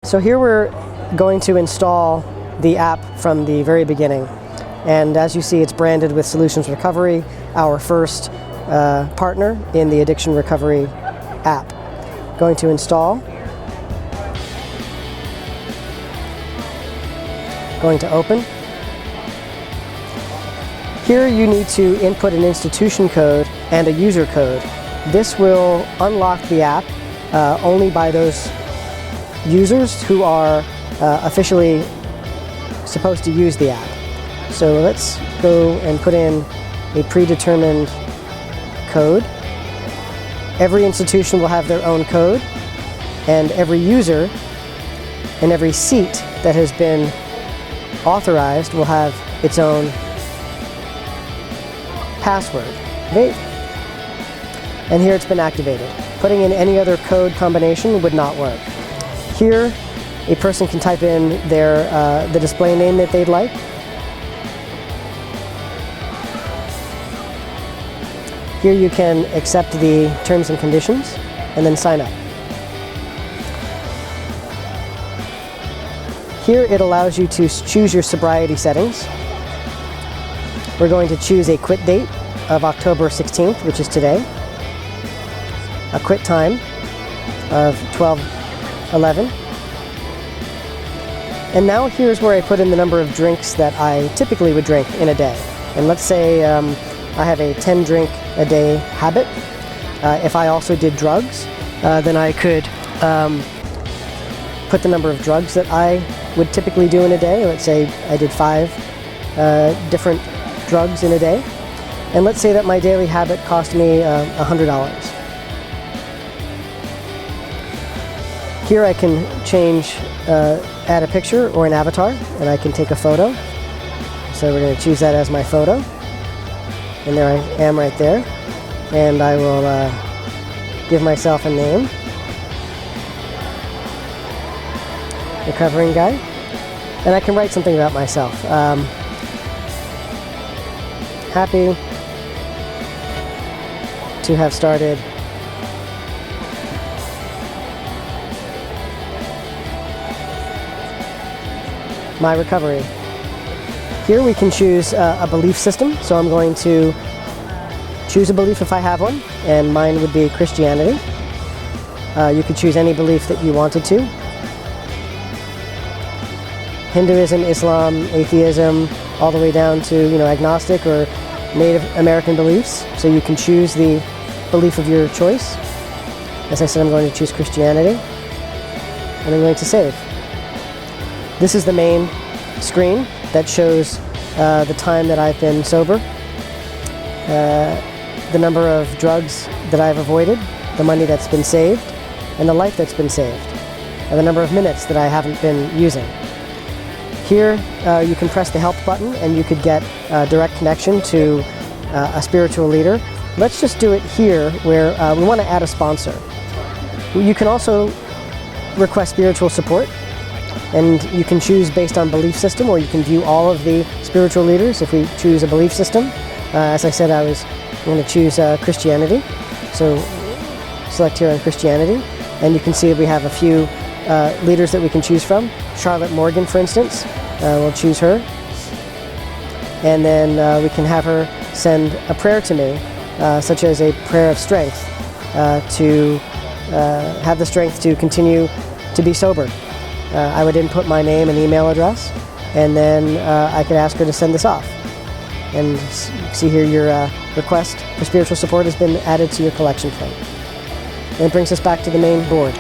So here we're going to install the app from the very beginning. And as you see, it's branded with Solutions Recovery, our first partner in the addiction recovery app. Going to install. Going to open. Here you need to input an institution code and a user code. This will unlock the app only by those users who are officially supposed to use the app. So let's go and put in a predetermined code. Every institution will have their own code, and every user and every seat that has been authorized will have its own password. Okay. And here it's been activated. Putting in any other code combination would not work. Here, a person can type in the display name that they'd like. Here you can accept the terms and conditions and then sign up. Here it allows you to choose your sobriety settings. We're going to choose a quit date of October 16th, which is today. A quit time of 12:11. And now here's where I put in the number of drinks that I typically would drink in a day. And let's say I have a 10 drink a day habit. If I also did drugs, then I could put the number of drugs that I would typically do in a day. Let's say I did 5 different drugs in a day. And let's say that my daily habit cost me $100. Here I can change, add a picture or an avatar, and I can take a photo. So we're going to choose that as my photo. And there I am right there. And I will give myself a name. Recovering guy. And I can write something about myself. Happy to have started my recovery. Here we can choose a belief system, so I'm going to choose a belief if I have one, and mine would be Christianity. You could choose any belief that you wanted to. Hinduism, Islam, atheism, all the way down to agnostic or Native American beliefs. So you can choose the belief of your choice. As I said, I'm going to choose Christianity, and I'm going to save. This is the main screen that shows the time that I've been sober, the number of drugs that I've avoided, the money that's been saved, and the life that's been saved, and the number of minutes that I haven't been using. Here you can press the help button and you could get direct connection to a spiritual leader. Let's just do it here where we want to add a sponsor. You can also request spiritual support, and you can choose based on belief system, or you can view all of the spiritual leaders if we choose a belief system. As I said, I was going to choose Christianity. So select here on Christianity, and you can see we have a few leaders that we can choose from. Charlotte Morgan, for instance, we'll choose her. And then we can have her send a prayer to me, such as a prayer of strength, to have the strength to continue to be sober. I would input my name and email address, and then I could ask her to send this off. And see here, your request for spiritual support has been added to your collection plate. And it brings us back to the main board.